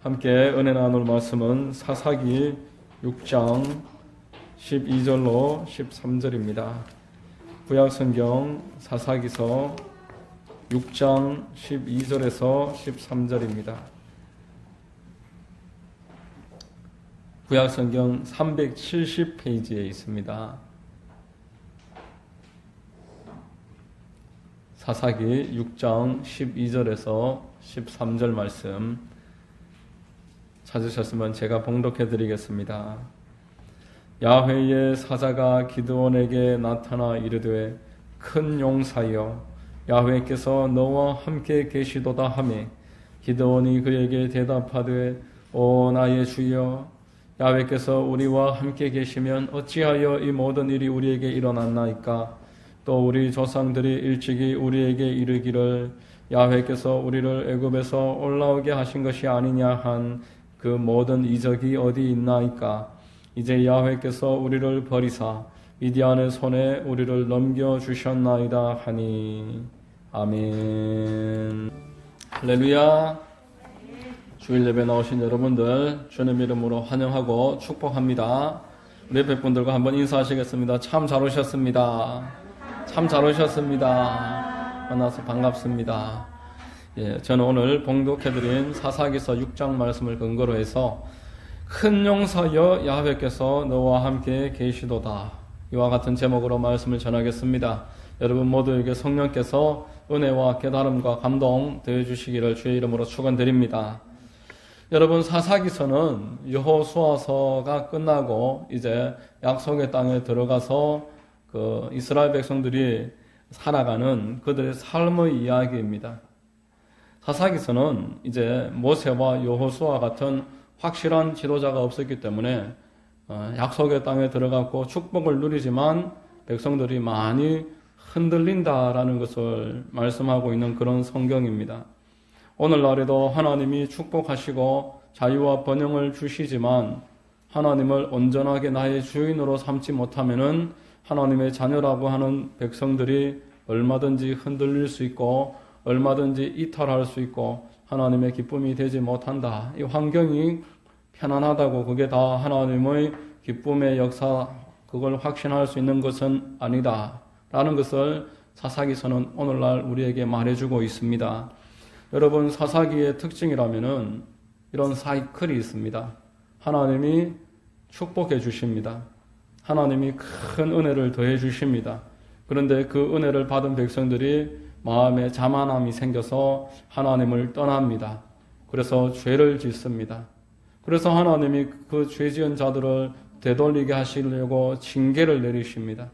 함께 은혜 나눌 말씀은 사사기 6장 12절로 13절입니다. 구약성경 사사기서 6장 12절에서 13절입니다. 구약성경 370페이지에 있습니다. 사사기 6장 12절에서 13절 말씀 찾으셨으면 제가 봉독해 드리겠습니다. 야훼의 사자가 기드온에게 나타나 이르되 큰 용사여 야훼께서 너와 함께 계시도다 하매 기드온이 그에게 대답하되 오 나의 주여 야훼께서 우리와 함께 계시면 어찌하여 이 모든 일이 우리에게 일어났나이까? 또 우리 조상들이 일찍이 우리에게 이르기를 야훼께서 우리를 애굽에서 올라오게 하신 것이 아니냐 한 그 모든 이적이 어디 있나이까? 이제 야훼께서 우리를 버리사 미디안의 손에 우리를 넘겨주셨나이다 하니. 아멘. 할렐루야. 주일 예배 나오신 여러분들 주님 이름으로 환영하고 축복합니다. 우리 옆에 분들과 한번 인사하시겠습니다. 참 잘 오셨습니다. 참 잘 오셨습니다. 만나서 반갑습니다. 저는 오늘 봉독해드린 사사기서 6장 말씀을 근거로 해서 큰 용사여 야훼께서 너와 함께 계시도다, 이와 같은 제목으로 말씀을 전하겠습니다. 여러분 모두에게 성령께서 은혜와 깨달음과 감동 더해주시기를 주의 이름으로 축원드립니다. 여러분 사사기서는 여호수아서가 끝나고 이제 약속의 땅에 들어가서 그 이스라엘 백성들이 살아가는 그들의 삶의 이야기입니다. 사사기서는 이제 모세와 여호수아 같은 확실한 지도자가 없었기 때문에 약속의 땅에 들어갔고 축복을 누리지만 백성들이 많이 흔들린다라는 것을 말씀하고 있는 그런 성경입니다. 오늘날에도 하나님이 축복하시고 자유와 번영을 주시지만 하나님을 온전하게 나의 주인으로 삼지 못하면은 하나님의 자녀라고 하는 백성들이 얼마든지 흔들릴 수 있고 얼마든지 이탈할 수 있고 하나님의 기쁨이 되지 못한다. 이 환경이 편안하다고 그게 다 하나님의 기쁨의 역사, 그걸 확신할 수 있는 것은 아니다 라는 것을 사사기서는 오늘날 우리에게 말해주고 있습니다. 여러분 사사기의 특징이라면은 이런 사이클이 있습니다. 하나님이 축복해 주십니다. 하나님이 큰 은혜를 더해 주십니다. 그런데 그 은혜를 받은 백성들이 마음에 자만함이 생겨서 하나님을 떠납니다. 그래서 죄를 짓습니다. 그래서 하나님이 그 죄지은 자들을 되돌리게 하시려고 징계를 내리십니다.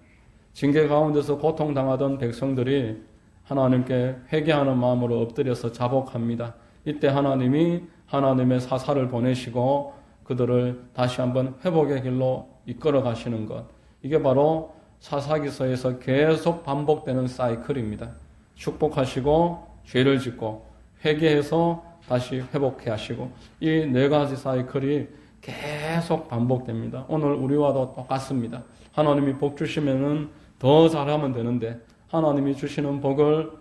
징계 가운데서 고통당하던 백성들이 하나님께 회개하는 마음으로 엎드려서 자복합니다. 이때 하나님이 하나님의 사사를 보내시고 그들을 다시 한번 회복의 길로 이끌어 가시는 것. 이게 바로 사사기서에서 계속 반복되는 사이클입니다. 축복하시고 죄를 짓고 회개해서 다시 회복해 하시고 이 네 가지 사이클이 계속 반복됩니다. 오늘 우리와도 똑같습니다. 하나님이 복 주시면은 더 잘하면 되는데 하나님이 주시는 복을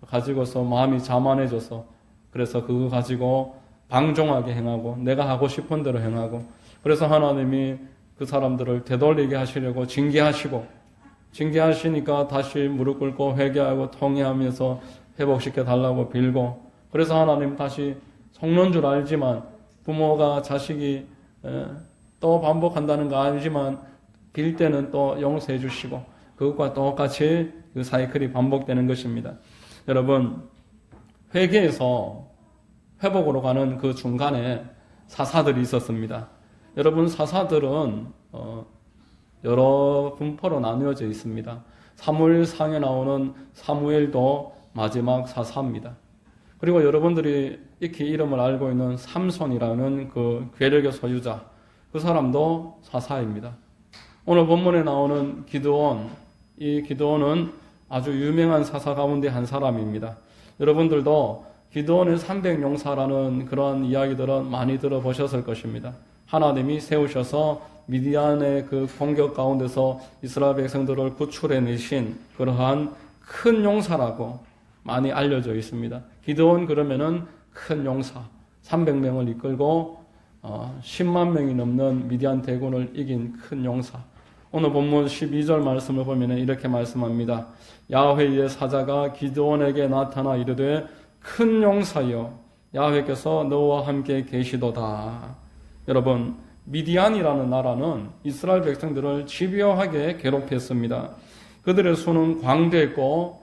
가지고서 마음이 자만해져서 그래서 그거 가지고 방종하게 행하고 내가 하고 싶은 대로 행하고 그래서 하나님이 그 사람들을 되돌리게 하시려고 징계하시니까 다시 무릎 꿇고 회개하고 통회하면서 회복시켜 달라고 빌고 그래서 하나님 다시 속는 줄 알지만 부모가 자식이 또 반복한다는 거 알지만 빌 때는 또 용서해 주시고 그것과 똑같이 그 사이클이 반복되는 것입니다. 여러분 회개에서 회복으로 가는 그 중간에 사사들이 있었습니다. 여러분 사사들은 여러 분포로 나누어져 있습니다. 사무엘상에 나오는 사무엘도 마지막 사사입니다. 그리고 여러분들이 익히 이름을 알고 있는 삼손이라는 그 괴력의 소유자, 그 사람도 사사입니다. 오늘 본문에 나오는 기드온, 이 기드온은 아주 유명한 사사 가운데 한 사람입니다. 여러분들도 기드온의 300용사라는 그런 이야기들은 많이 들어보셨을 것입니다. 하나님이 세우셔서 미디안의 그 공격 가운데서 이스라엘 백성들을 구출해내신 그러한 큰 용사라고 많이 알려져 있습니다. 기드온 그러면은 큰 용사, 300명을 이끌고 10만 명이 넘는 미디안 대군을 이긴 큰 용사. 오늘 본문 12절 말씀을 보면 이렇게 말씀합니다. 야훼의 사자가 기드온에게 나타나 이르되 큰 용사여 야훼께서 너와 함께 계시도다. 여러분, 미디안이라는 나라는 이스라엘 백성들을 집요하게 괴롭혔습니다. 그들의 수는 광대했고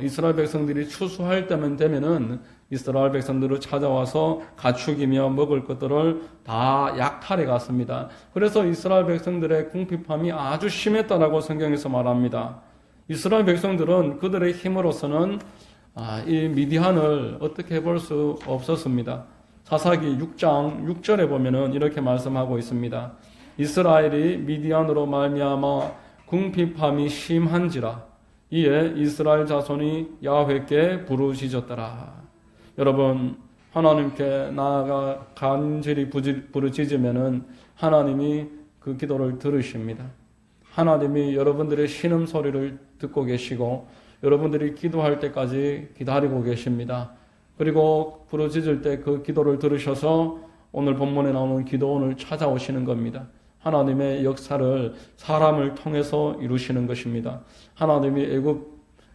이스라엘 백성들이 추수할 때만 되면은 이스라엘 백성들을 찾아와서 가축이며 먹을 것들을 다 약탈해 갔습니다. 그래서 이스라엘 백성들의 궁핍함이 아주 심했다라고 성경에서 말합니다. 이스라엘 백성들은 그들의 힘으로서는 이 미디안을 어떻게 해볼 수 없었습니다. 사사기 6장 6절에 보면은 이렇게 말씀하고 있습니다. 이스라엘이 미디안으로 말미암아 궁핍함이 심한지라 이에 이스라엘 자손이 야훼께 부르짖었더라. 여러분, 하나님께 나아가 간절히 부르짖으면은 하나님이 그 기도를 들으십니다. 하나님이 여러분들의 신음 소리를 듣고 계시고 여러분들이 기도할 때까지 기다리고 계십니다. 그리고 부르짖을 때 그 기도를 들으셔서 오늘 본문에 나오는 기도원을 찾아오시는 겁니다. 하나님의 역사를 사람을 통해서 이루시는 것입니다. 하나님이 애굽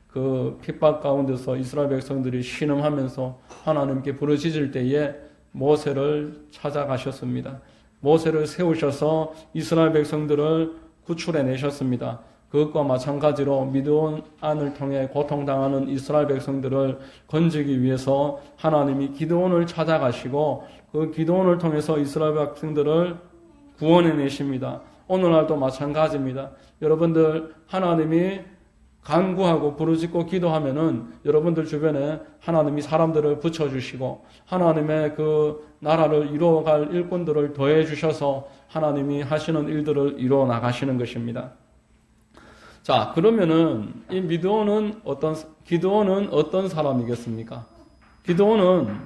그 핍박 가운데서 이스라엘 백성들이 신음하면서 하나님께 부르짖을 때에 모세를 찾아가셨습니다. 모세를 세우셔서 이스라엘 백성들을 구출해 내셨습니다. 그것과 마찬가지로 미드온을 통해 고통당하는 이스라엘 백성들을 건지기 위해서 하나님이 기드온을 찾아가시고 그 기드온을 통해서 이스라엘 백성들을 구원해 내십니다. 오늘날도 마찬가지입니다. 여러분들 하나님이 간구하고 부르짖고 기도하면은 여러분들 주변에 하나님이 사람들을 붙여주시고 하나님의 그 나라를 이루어갈 일꾼들을 더해 주셔서 하나님이 하시는 일들을 이루어 나가시는 것입니다. 자, 그러면은 이 기드온은 어떤 사람이겠습니까? 기드온은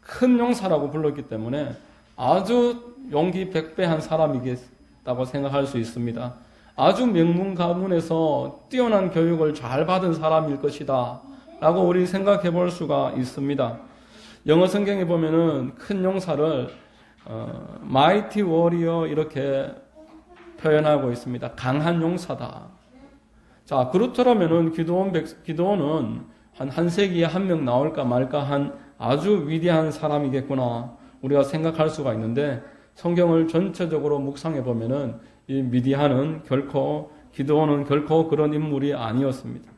큰 용사라고 불렀기 때문에 아주 용기 백배한 사람이겠다고 생각할 수 있습니다. 아주 명문 가문에서 뛰어난 교육을 잘 받은 사람일 것이다 라고 우리 생각해 볼 수가 있습니다. 영어 성경에 보면은 큰 용사를 mighty warrior 이렇게 표현하고 있습니다. 강한 용사다. 자, 그렇더라면은 기드온은 한 세기에 한 명 나올까 말까 한 아주 위대한 사람이겠구나 우리가 생각할 수가 있는데 성경을 전체적으로 묵상해 보면은 이 미디안은 기드온은 결코 그런 인물이 아니었습니다.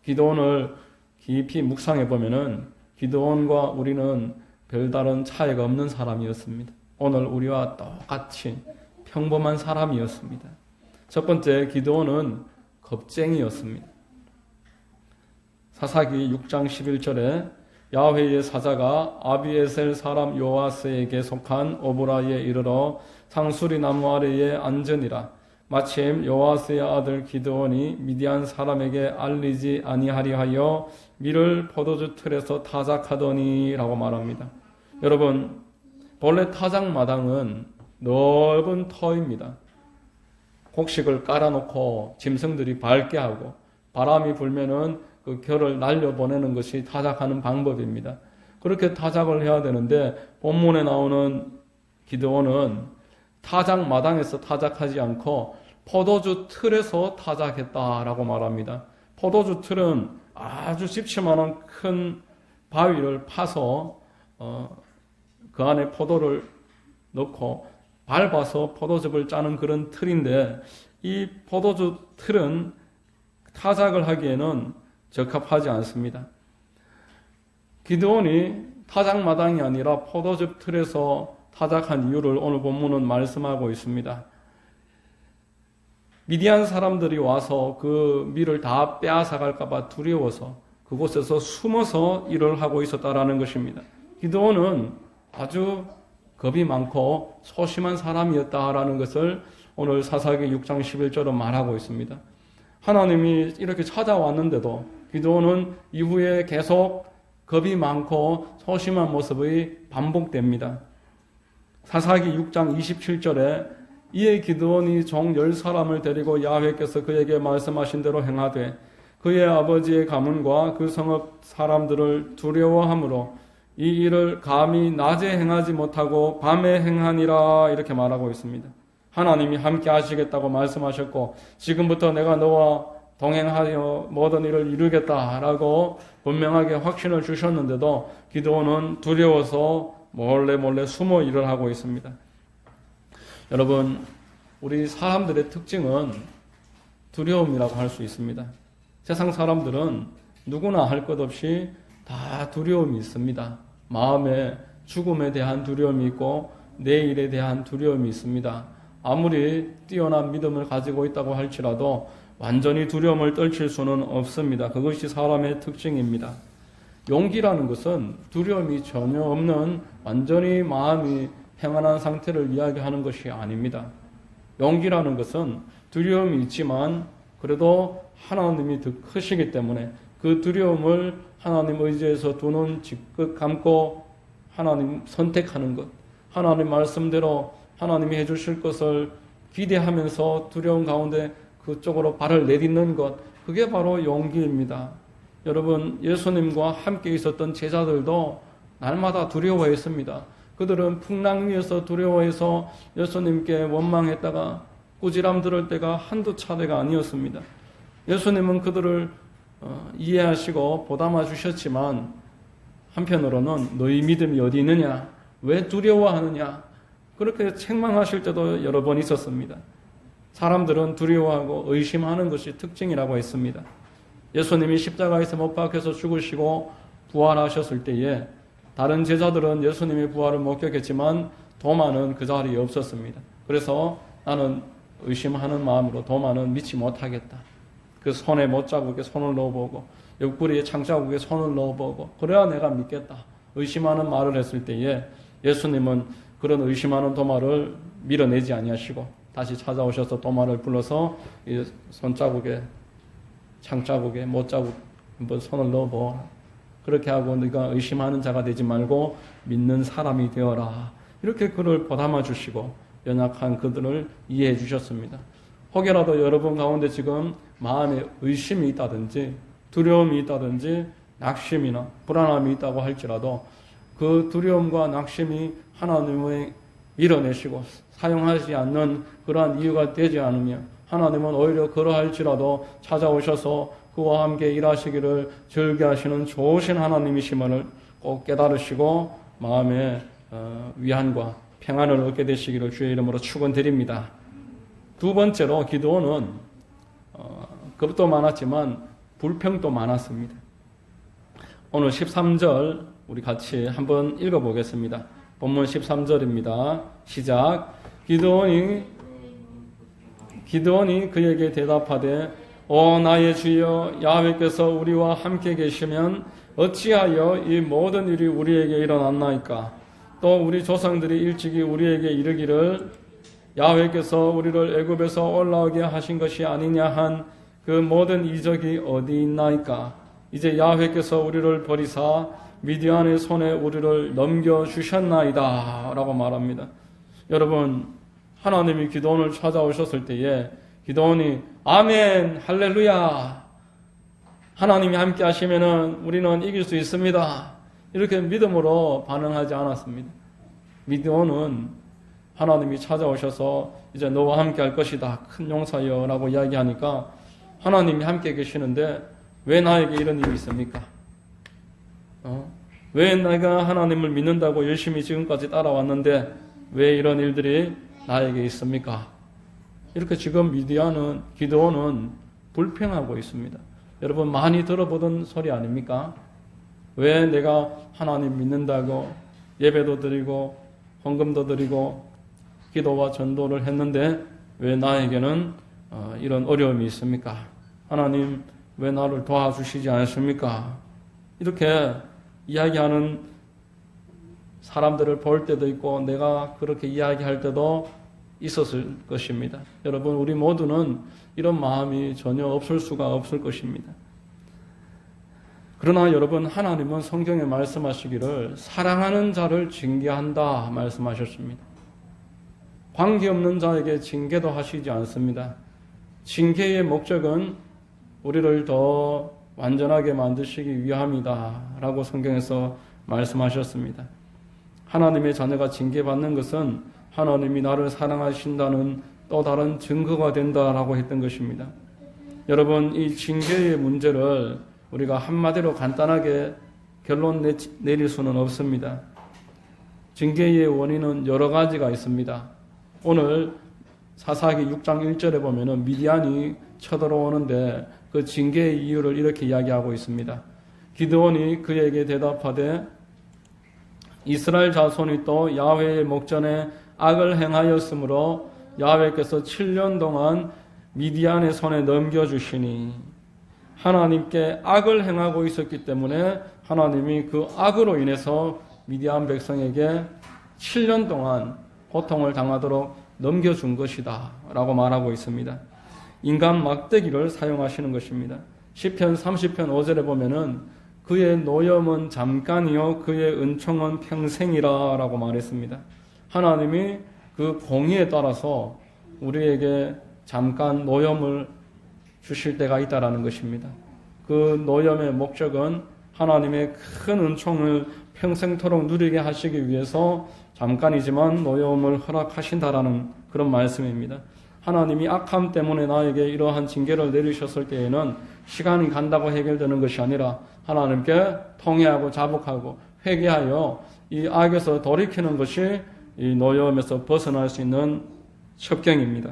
기드온을 깊이 묵상해 보면은 기드온과 우리는 별다른 차이가 없는 사람이었습니다. 오늘 우리와 똑같이 평범한 사람이었습니다. 첫 번째, 기드온은 겁쟁이였습니다. 사사기 6장 11절에 야훼의 사자가 아비에셀 사람 요아스에게 속한 오브라에 이르러 상수리 나무 아래에 앉으니라. 마침 요아스의 아들 기드온이 미디안 사람에게 알리지 아니하리 하여 밀을 포도주 틀에서 타작하더니 라고 말합니다. 여러분, 본래 타작마당은 넓은 터입니다. 곡식을 깔아놓고 짐승들이 밟게 하고 바람이 불면은 그 결을 날려보내는 것이 타작하는 방법입니다. 그렇게 타작을 해야 되는데 본문에 나오는 기드온은 타작 마당에서 타작하지 않고 포도주 틀에서 타작했다라고 말합니다. 포도주 틀은 아주 집치만한 큰 바위를 파서 그 안에 포도를 넣고 밟아서 포도즙을 짜는 그런 틀인데 이 포도주 틀은 타작을 하기에는 적합하지 않습니다. 기드온이 타작마당이 아니라 포도즙 틀에서 타작한 이유를 오늘 본문은 말씀하고 있습니다. 미디안 사람들이 와서 그 밀을 다 빼앗아갈까 봐 두려워서 그곳에서 숨어서 일을 하고 있었다라는 것입니다. 기드온은 아주 겁이 많고 소심한 사람이었다라는 것을 오늘 사사기 6장 11절은 말하고 있습니다. 하나님이 이렇게 찾아왔는데도 기드온은 이후에 계속 겁이 많고 소심한 모습이 반복됩니다. 사사기 6장 27절에 이에 기드온이 종 10사람을 데리고 야훼께서 그에게 말씀하신 대로 행하되 그의 아버지의 가문과 그 성읍 사람들을 두려워함으로 이 일을 감히 낮에 행하지 못하고 밤에 행하니라 이렇게 말하고 있습니다. 하나님이 함께 하시겠다고 말씀하셨고 지금부터 내가 너와 동행하여 모든 일을 이루겠다라고 분명하게 확신을 주셨는데도 기드온은 두려워서 몰래 숨어 일을 하고 있습니다. 여러분, 우리 사람들의 특징은 두려움이라고 할 수 있습니다. 세상 사람들은 누구나 할 것 없이 다 두려움이 있습니다. 마음에 죽음에 대한 두려움이 있고 내일에 대한 두려움이 있습니다. 아무리 뛰어난 믿음을 가지고 있다고 할지라도 완전히 두려움을 떨칠 수는 없습니다. 그것이 사람의 특징입니다. 용기라는 것은 두려움이 전혀 없는 완전히 마음이 평안한 상태를 이야기하는 것이 아닙니다. 용기라는 것은 두려움이 있지만 그래도 하나님이 더 크시기 때문에 그 두려움을 하나님 의지에서 두 눈 지긋 감고 하나님 선택하는 것, 하나님 말씀대로 하나님이 해주실 것을 기대하면서 두려움 가운데 그쪽으로 발을 내딛는 것, 그게 바로 용기입니다. 여러분, 예수님과 함께 있었던 제자들도 날마다 두려워했습니다. 그들은 풍랑 위에서 두려워해서 예수님께 원망했다가 꾸지람 들을 때가 한두 차례가 아니었습니다. 예수님은 그들을 이해하시고 보담아 주셨지만 한편으로는 너희 믿음이 어디 있느냐? 왜 두려워하느냐? 그렇게 책망하실 때도 여러 번 있었습니다. 사람들은 두려워하고 의심하는 것이 특징이라고 했습니다. 예수님이 십자가에서 못 박혀서 죽으시고 부활하셨을 때에 다른 제자들은 예수님의 부활을 목격했지만 도마는 그 자리에 없었습니다. 그래서 나는 의심하는 마음으로 도마는 믿지 못하겠다. 그 손에 못자국에 손을 넣어보고 옆구리에 창자국에 손을 넣어보고 그래야 내가 믿겠다. 의심하는 말을 했을 때에 예수님은 그런 의심하는 도마를 밀어내지 아니하시고 다시 찾아오셔서 도마를 불러서 이 손자국에 창자국에 못자국 한번 손을 넣어보라. 그렇게 하고 네가 의심하는 자가 되지 말고 믿는 사람이 되어라. 이렇게 그를 보담아 주시고 연약한 그들을 이해해 주셨습니다. 혹여라도 여러분 가운데 지금 마음에 의심이 있다든지 두려움이 있다든지 낙심이나 불안함이 있다고 할지라도 그 두려움과 낙심이 하나님의 밀어내시고 사용하지 않는 그러한 이유가 되지 않으며 하나님은 오히려 그러할지라도 찾아오셔서 그와 함께 일하시기를 즐겨하시는 좋으신 하나님이심을 꼭 깨달으시고 마음의 위안과 평안을 얻게 되시기를 주의 이름으로 축원드립니다. 두 번째로 기드온은 겁도 많았지만 불평도 많았습니다. 오늘 13절 우리 같이 한번 읽어보겠습니다. 본문 13절입니다. 시작. 기드온이 그에게 대답하되 오 나의 주여 야훼께서 우리와 함께 계시면 어찌하여 이 모든 일이 우리에게 일어났나이까? 또 우리 조상들이 일찍이 우리에게 이르기를 야훼께서 우리를 애굽에서 올라오게 하신 것이 아니냐 한 그 모든 이적이 어디 있나이까? 이제 야훼께서 우리를 버리사 미디안의 손에 우리를 넘겨주셨나이다 라고 말합니다. 여러분, 하나님이 기드온을 찾아오셨을 때에 기드온이 아멘 할렐루야 하나님이 함께 하시면은 우리는 이길 수 있습니다 이렇게 믿음으로 반응하지 않았습니다. 기드온은 하나님이 찾아오셔서 이제 너와 함께 할 것이다 큰 용사여 라고 이야기하니까 하나님이 함께 계시는데 왜 나에게 이런 일이 있습니까? 왜 내가 하나님을 믿는다고 열심히 지금까지 따라왔는데 왜 이런 일들이 나에게 있습니까? 이렇게 지금 기드온은 불평하고 있습니다. 여러분 많이 들어보던 소리 아닙니까? 왜 내가 하나님 믿는다고 예배도 드리고 헌금도 드리고 기도와 전도를 했는데 왜 나에게는 이런 어려움이 있습니까? 하나님 왜 나를 도와주시지 않습니까? 이렇게 이야기하는 사람들을 볼 때도 있고 내가 그렇게 이야기할 때도 있었을 것입니다. 여러분 우리 모두는 이런 마음이 전혀 없을 수가 없을 것입니다. 그러나 여러분 하나님은 성경에 말씀하시기를 사랑하는 자를 징계한다 말씀하셨습니다. 관계없는 자에게 징계도 하시지 않습니다. 징계의 목적은 우리를 더 완전하게 만드시기 위함이다 라고 성경에서 말씀하셨습니다. 하나님의 자녀가 징계받는 것은 하나님이 나를 사랑하신다는 또 다른 증거가 된다라고 했던 것입니다. 여러분, 이 징계의 문제를 우리가 한마디로 간단하게 결론 내릴 수는 없습니다. 징계의 원인은 여러 가지가 있습니다. 오늘 사사기 6장 1절에 보면은 미디안이 쳐들어오는데 그 징계의 이유를 이렇게 이야기하고 있습니다. 기드온이 그에게 대답하되 이스라엘 자손이 또 야훼의 목전에 악을 행하였으므로 야훼께서 7년 동안 미디안의 손에 넘겨주시니 하나님께 악을 행하고 있었기 때문에 하나님이 그 악으로 인해서 미디안 백성에게 7년 동안 고통을 당하도록 넘겨준 것이다 라고 말하고 있습니다. 인간 막대기를 사용하시는 것입니다. 시편 30편 5절에 보면은 그의 노염은 잠깐이요 그의 은총은 평생이라 라고 말했습니다. 하나님이 그 공의에 따라서 우리에게 잠깐 노염을 주실 때가 있다라는 것입니다. 그 노염의 목적은 하나님의 큰 은총을 평생토록 누리게 하시기 위해서 잠깐이지만 노염을 허락하신다라는 그런 말씀입니다. 하나님이 악함 때문에 나에게 이러한 징계를 내리셨을 때에는 시간이 간다고 해결되는 것이 아니라 하나님께 통회하고 자복하고 회개하여 이 악에서 돌이키는 것이 이 노염에서 벗어날 수 있는 첩경입니다.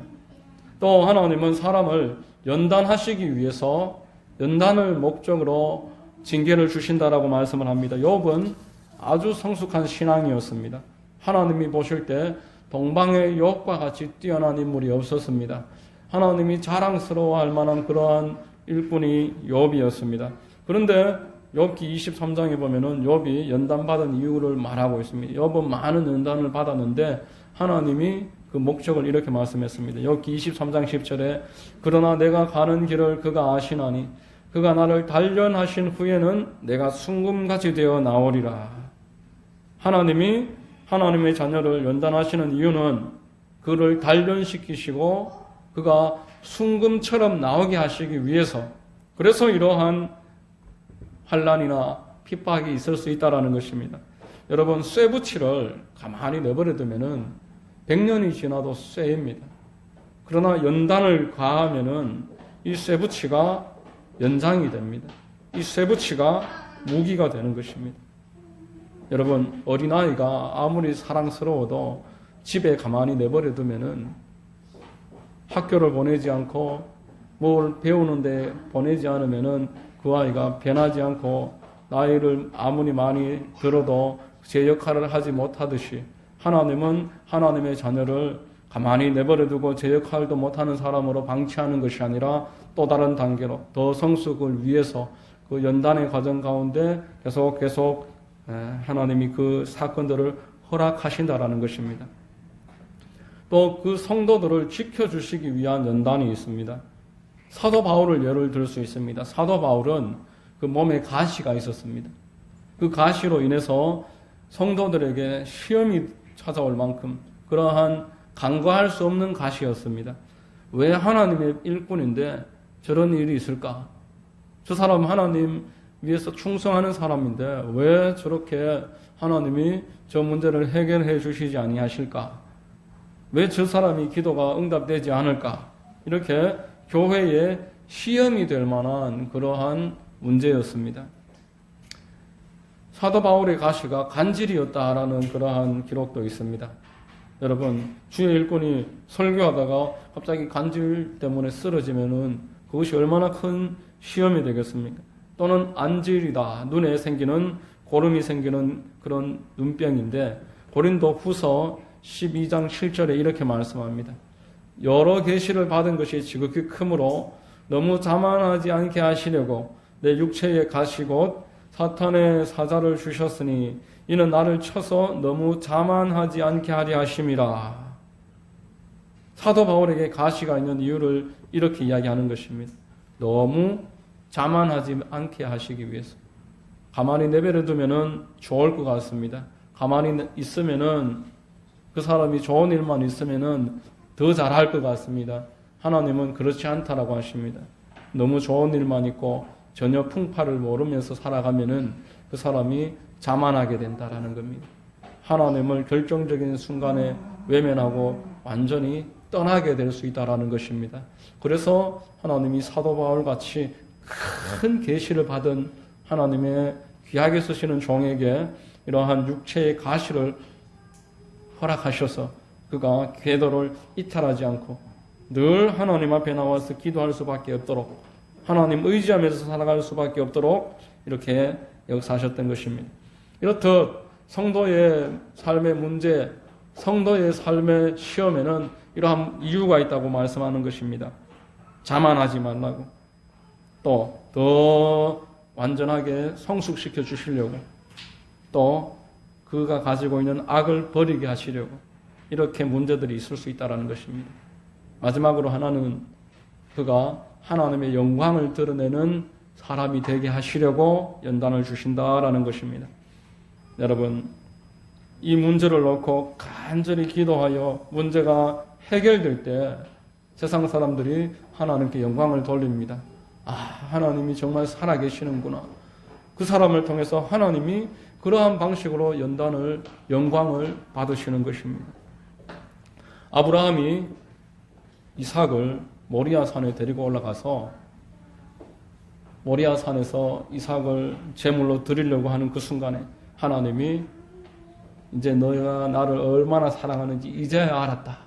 또 하나님은 사람을 연단하시기 위해서 연단을 목적으로 징계를 주신다라고 말씀을 합니다. 욥은 아주 성숙한 신앙이었습니다. 하나님이 보실 때 동방의 욥과 같이 뛰어난 인물이 없었습니다. 하나님이 자랑스러워할 만한 그러한 일꾼이 욥이었습니다. 그런데 욥기 23장에 보면은 욥이 연단받은 이유를 말하고 있습니다. 욥은 많은 연단을 받았는데 하나님이 그 목적을 이렇게 말씀했습니다. 욥기 23장 10절에 그러나 내가 가는 길을 그가 아시나니 그가 나를 단련하신 후에는 내가 순금같이 되어 나오리라. 하나님이 하나님의 자녀를 연단하시는 이유는 그를 단련시키시고 그가 순금처럼 나오게 하시기 위해서, 그래서 이러한 환난이나 핍박이 있을 수 있다는 것입니다. 여러분, 쇠붙이를 가만히 내버려두면은 100년이 지나도 쇠입니다. 그러나 연단을 가하면은 이 쇠붙이가 연장이 됩니다. 이 쇠붙이가 무기가 되는 것입니다. 여러분, 어린아이가 아무리 사랑스러워도 집에 가만히 내버려두면은 학교를 보내지 않고 뭘 배우는데 보내지 않으면은 그 아이가 변하지 않고 나이를 아무리 많이 들어도 제 역할을 하지 못하듯이 하나님은 하나님의 자녀를 가만히 내버려두고 제 역할도 못하는 사람으로 방치하는 것이 아니라 또 다른 단계로 더 성숙을 위해서 그 연단의 과정 가운데 계속 하나님이 그 사건들을 허락하신다라는 것입니다. 또 그 성도들을 지켜주시기 위한 연단이 있습니다. 사도 바울을 예를 들 수 있습니다. 사도 바울은 그 몸에 가시가 있었습니다. 그 가시로 인해서 성도들에게 시험이 찾아올 만큼 그러한 간과할 수 없는 가시였습니다. 왜 하나님의 일꾼인데 저런 일이 있을까? 저 사람 하나님 위해서 충성하는 사람인데 왜 저렇게 하나님이 저 문제를 해결해 주시지 아니하실까? 왜 저 사람이 기도가 응답되지 않을까? 이렇게 교회에 시험이 될 만한 그러한 문제였습니다. 사도 바울의 가시가 간질이었다라는 그러한 기록도 있습니다. 여러분, 주의 일꾼이 설교하다가 갑자기 간질 때문에 쓰러지면은 그것이 얼마나 큰 시험이 되겠습니까? 또는 안질이다. 눈에 생기는 고름이 생기는 그런 눈병인데 고린도 후서 12장 7절에 이렇게 말씀합니다. 여러 계시를 받은 것이 지극히 크므로 너무 자만하지 않게 하시려고 내 육체에 가시 곧 사탄의 사자를 주셨으니 이는 나를 쳐서 너무 자만하지 않게 하려 하심이라. 사도 바울에게 가시가 있는 이유를 이렇게 이야기하는 것입니다. 너무 자만하지 않게 하시기 위해서. 가만히 내버려두면은 좋을 것 같습니다. 가만히 있으면은 그 사람이 좋은 일만 있으면은 더 잘할 것 같습니다. 하나님은 그렇지 않다라고 하십니다. 너무 좋은 일만 있고 전혀 풍파를 모르면서 살아가면은 그 사람이 자만하게 된다라는 겁니다. 하나님을 결정적인 순간에 외면하고 완전히 떠나게 될 수 있다라는 것입니다. 그래서 하나님이 사도 바울 같이 큰 계시를 받은 하나님의 귀하게 쓰시는 종에게 이러한 육체의 가시를 허락하셔서 그가 궤도를 이탈하지 않고 늘 하나님 앞에 나와서 기도할 수밖에 없도록 하나님 의지하면서 살아갈 수밖에 없도록 이렇게 역사하셨던 것입니다. 이렇듯 성도의 삶의 문제, 성도의 삶의 시험에는 이러한 이유가 있다고 말씀하는 것입니다. 자만하지 말라고, 또 더 완전하게 성숙시켜 주시려고, 또 그가 가지고 있는 악을 버리게 하시려고 이렇게 문제들이 있을 수 있다는 것입니다. 마지막으로 하나는 그가 하나님의 영광을 드러내는 사람이 되게 하시려고 연단을 주신다라는 것입니다. 여러분, 이 문제를 놓고 간절히 기도하여 문제가 해결될 때 세상 사람들이 하나님께 영광을 돌립니다. 아, 하나님이 정말 살아계시는구나. 그 사람을 통해서 하나님이 그러한 방식으로 영광을 받으시는 것입니다. 아브라함이 이삭을 모리아 산에 데리고 올라가서 모리아 산에서 이삭을 제물로 드리려고 하는 그 순간에 하나님이 이제 너희가 나를 얼마나 사랑하는지 이제야 알았다.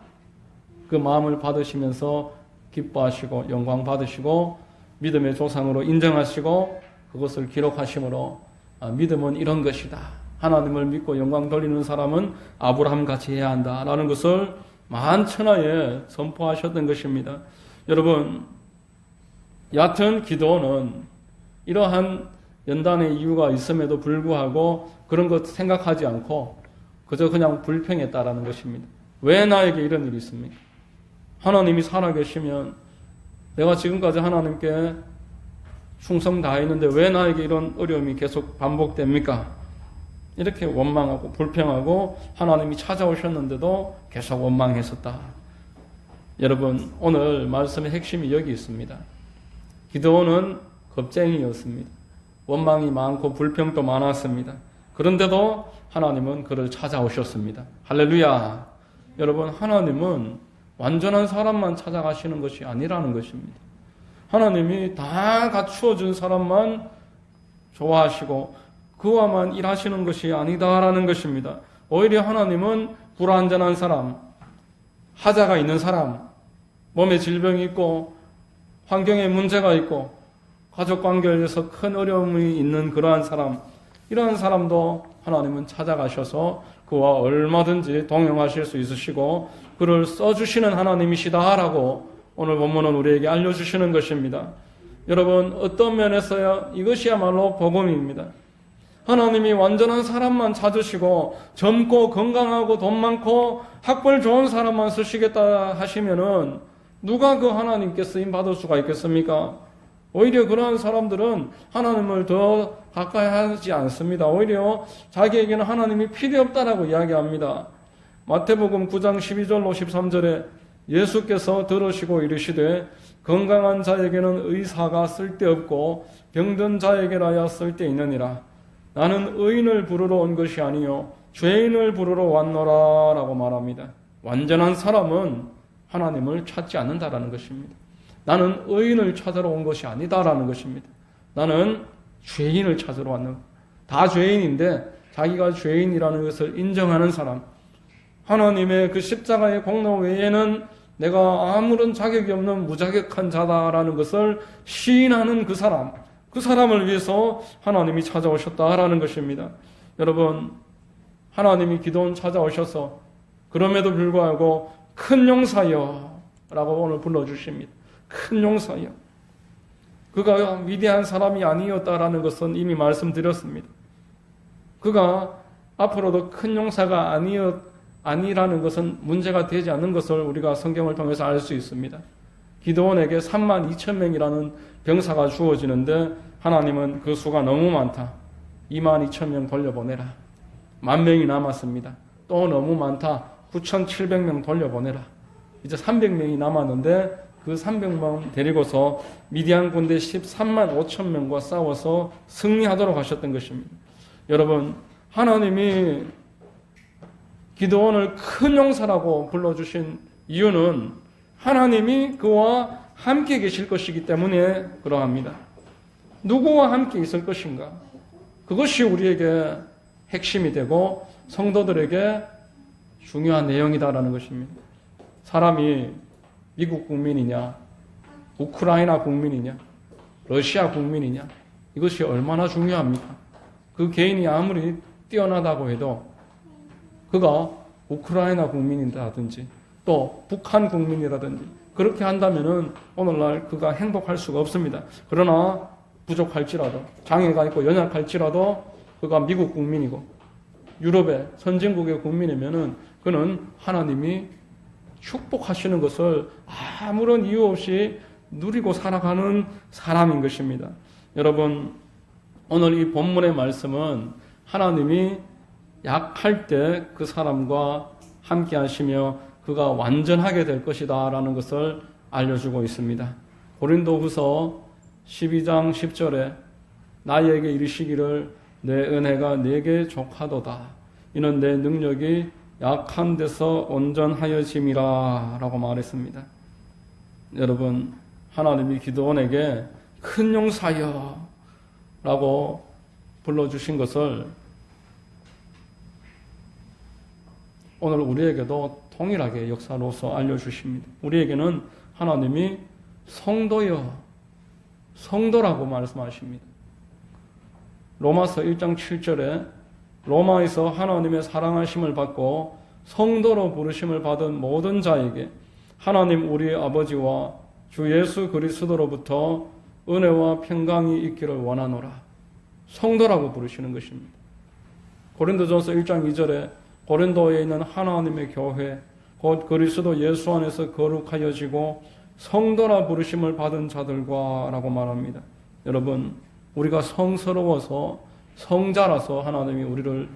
그 마음을 받으시면서 기뻐하시고 영광 받으시고 믿음의 조상으로 인정하시고 그것을 기록하심으로 믿음은 이런 것이다. 하나님을 믿고 영광 돌리는 사람은 아브라함 같이 해야 한다라는 것을 만천하에 선포하셨던 것입니다. 여러분, 얕은 기도는 이러한 연단의 이유가 있음에도 불구하고 그런 것 생각하지 않고 그저 그냥 불평했다라는 것입니다. 왜 나에게 이런 일이 있습니까? 하나님이 살아계시면 내가 지금까지 하나님께 충성 다했는데 왜 나에게 이런 어려움이 계속 반복됩니까? 이렇게 원망하고 불평하고 하나님이 찾아오셨는데도 계속 원망했었다. 여러분, 오늘 말씀의 핵심이 여기 있습니다. 기드온은 겁쟁이였습니다. 원망이 많고 불평도 많았습니다. 그런데도 하나님은 그를 찾아오셨습니다. 할렐루야. 여러분, 하나님은 완전한 사람만 찾아가시는 것이 아니라는 것입니다. 하나님이 다 갖추어준 사람만 좋아하시고 그와만 일하시는 것이 아니다라는 것입니다. 오히려 하나님은 불완전한 사람, 하자가 있는 사람, 몸에 질병이 있고 환경에 문제가 있고 가족관계에서 큰 어려움이 있는 그러한 사람, 이러한 사람도 하나님은 찾아가셔서 그와 얼마든지 동행하실 수 있으시고 그를 써주시는 하나님이시다라고 오늘 본문은 우리에게 알려주시는 것입니다. 여러분, 어떤 면에서야 이것이야말로 복음입니다. 하나님이 완전한 사람만 찾으시고 젊고 건강하고 돈 많고 학벌 좋은 사람만 쓰시겠다 하시면은 누가 그 하나님께 쓰임 받을 수가 있겠습니까? 오히려 그러한 사람들은 하나님을 더 가까이 하지 않습니다. 오히려 자기에게는 하나님이 필요 없다라고 이야기합니다. 마태복음 9장 12절로 13절에 예수께서 들으시고 이르시되 건강한 자에게는 의사가 쓸데없고 병든 자에게라야 쓸데있느니라. 나는 의인을 부르러 온 것이 아니요 죄인을 부르러 왔노라 라고 말합니다. 완전한 사람은 하나님을 찾지 않는다라는 것입니다. 나는 의인을 찾으러 온 것이 아니다라는 것입니다. 나는 죄인을 찾으러 왔는, 다 죄인인데 자기가 죄인이라는 것을 인정하는 사람, 하나님의 그 십자가의 공로 외에는 내가 아무런 자격이 없는 무자격한 자다라는 것을 시인하는 그 사람, 그 사람을 위해서 하나님이 찾아오셨다라는 것입니다. 여러분, 하나님이 기도원 찾아오셔서 그럼에도 불구하고 큰 용사여 라고 오늘 불러주십니다. 큰 용사여. 그가 위대한 사람이 아니었다라는 것은 이미 말씀드렸습니다. 그가 앞으로도 큰 용사가 아니라는 것은 문제가 되지 않는 것을 우리가 성경을 통해서 알 수 있습니다. 기드온에게 32,000명이라는 병사가 주어지는데 하나님은 그 수가 너무 많다. 22,000명 돌려보내라. 10,000명이 남았습니다. 또 너무 많다. 9,700명 돌려보내라. 이제 300명이 남았는데 그 300명 데리고서 미디안 군대 13만 5천 명과 싸워서 승리하도록 하셨던 것입니다. 여러분, 하나님이 기드온을 큰 용사라고 불러주신 이유는 하나님이 그와 함께 계실 것이기 때문에 그러합니다. 누구와 함께 있을 것인가? 그것이 우리에게 핵심이 되고 성도들에게 중요한 내용이다라는 것입니다. 사람이 미국 국민이냐, 우크라이나 국민이냐, 러시아 국민이냐, 이것이 얼마나 중요합니까? 그 개인이 아무리 뛰어나다고 해도 그가 우크라이나 국민이라든지 또 북한 국민이라든지 그렇게 한다면은 오늘날 그가 행복할 수가 없습니다. 그러나 부족할지라도, 장애가 있고 연약할지라도 그가 미국 국민이고 유럽의 선진국의 국민이면은 그는 하나님이 축복하시는 것을 아무런 이유 없이 누리고 살아가는 사람인 것입니다. 여러분, 오늘 이 본문의 말씀은 하나님이 약할 때 그 사람과 함께 하시며 그가 완전하게 될 것이다 라는 것을 알려주고 있습니다. 고린도후서 12장 10절에 나에게 이르시기를 내 은혜가 내게 족하도다. 이는 내 능력이 약한 데서 온전하여짐이라 라고 말했습니다. 여러분, 하나님이 기드온에게 큰 용사여 라고 불러주신 것을 오늘 우리에게도 동일하게 역사로서 알려주십니다. 우리에게는 하나님이 성도여, 성도라고 말씀하십니다. 로마서 1장 7절에 로마에서 하나님의 사랑하심을 받고 성도로 부르심을 받은 모든 자에게 하나님 우리 아버지와 주 예수 그리스도로부터 은혜와 평강이 있기를 원하노라. 성도라고 부르시는 것입니다. 고린도전서 1장 2절에 고린도에 있는 하나님의 교회 곧 그리스도 예수 안에서 거룩하여지고 성도라 부르심을 받은 자들과 라고 말합니다. 여러분, 우리가 성스러워서 성자라서 하나님이 우리를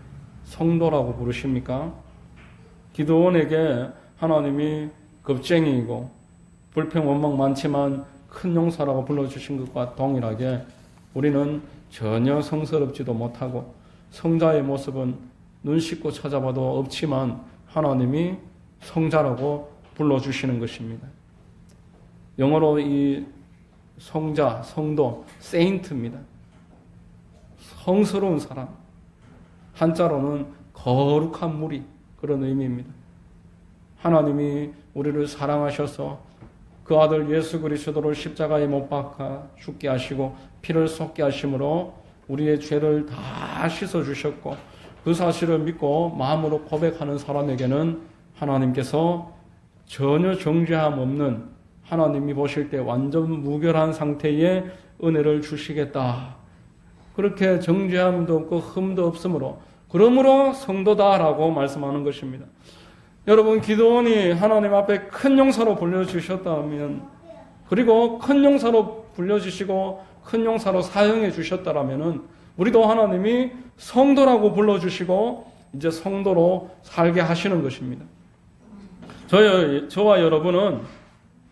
성도라고 부르십니까? 기드온에게 하나님이 겁쟁이이고 불평 원망 많지만 큰 용사라고 불러주신 것과 동일하게 우리는 전혀 성스럽지도 못하고 성자의 모습은 눈 씻고 찾아봐도 없지만 하나님이 성자라고 불러주시는 것입니다. 영어로 이 성자, 성도, 세인트입니다. 성스러운 사람. 한자로는 거룩한 무리, 그런 의미입니다. 하나님이 우리를 사랑하셔서 그 아들 예수 그리스도를 십자가에 못 박아 죽게 하시고 피를 쏟게 하심으로 우리의 죄를 다 씻어주셨고 그 사실을 믿고 마음으로 고백하는 사람에게는 하나님께서 전혀 정죄함 없는, 하나님이 보실 때 완전 무결한 상태의 은혜를 주시겠다. 그렇게 정죄함도 없고 흠도 없으므로 그러므로 성도다라고 말씀하는 것입니다. 여러분, 기드온이 하나님 앞에 큰 용사로 불려주셨다면, 그리고 큰 용사로 불려주시고 큰 용사로 사용해 주셨다라면은 우리도 하나님이 성도라고 불러주시고 이제 성도로 살게 하시는 것입니다. 저와 여러분은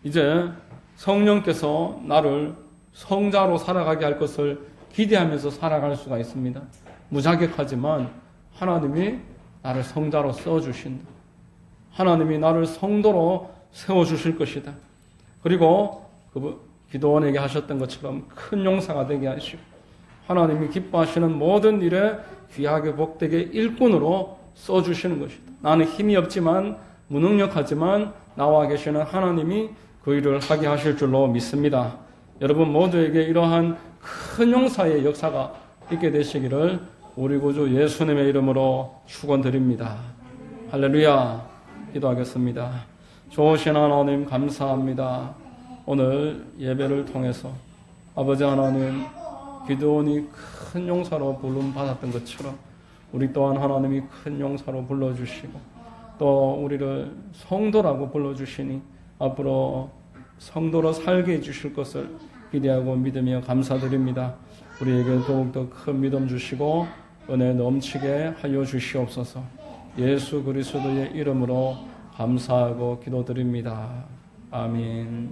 이제 성령께서 나를 성자로 살아가게 할 것을 기대하면서 살아갈 수가 있습니다. 무자격하지만 하나님이 나를 성자로 써주신다. 하나님이 나를 성도로 세워주실 것이다. 그리고 그 기드온에게 하셨던 것처럼 큰 용사가 되게 하시고 하나님이 기뻐하시는 모든 일에 귀하게 복되게 일꾼으로 써주시는 것이다. 나는 힘이 없지만 무능력하지만 나와 계시는 하나님이 그 일을 하게 하실 줄로 믿습니다. 여러분 모두에게 이러한 큰 용사의 역사가 있게 되시기를 우리 구주 예수님의 이름으로 축원드립니다. 할렐루야. 기도하겠습니다. 좋으신 하나님 감사합니다. 오늘 예배를 통해서 아버지 하나님, 기드온이 큰 용사로 부름 받았던 것처럼 우리 또한 하나님이 큰 용사로 불러주시고 또 우리를 성도라고 불러주시니 앞으로 성도로 살게 해주실 것을 기대하고 믿으며 감사드립니다. 우리에게 더욱더 큰 믿음 주시고 은혜 넘치게 하여 주시옵소서. 예수 그리스도의 이름으로 감사하고 기도드립니다. 아멘.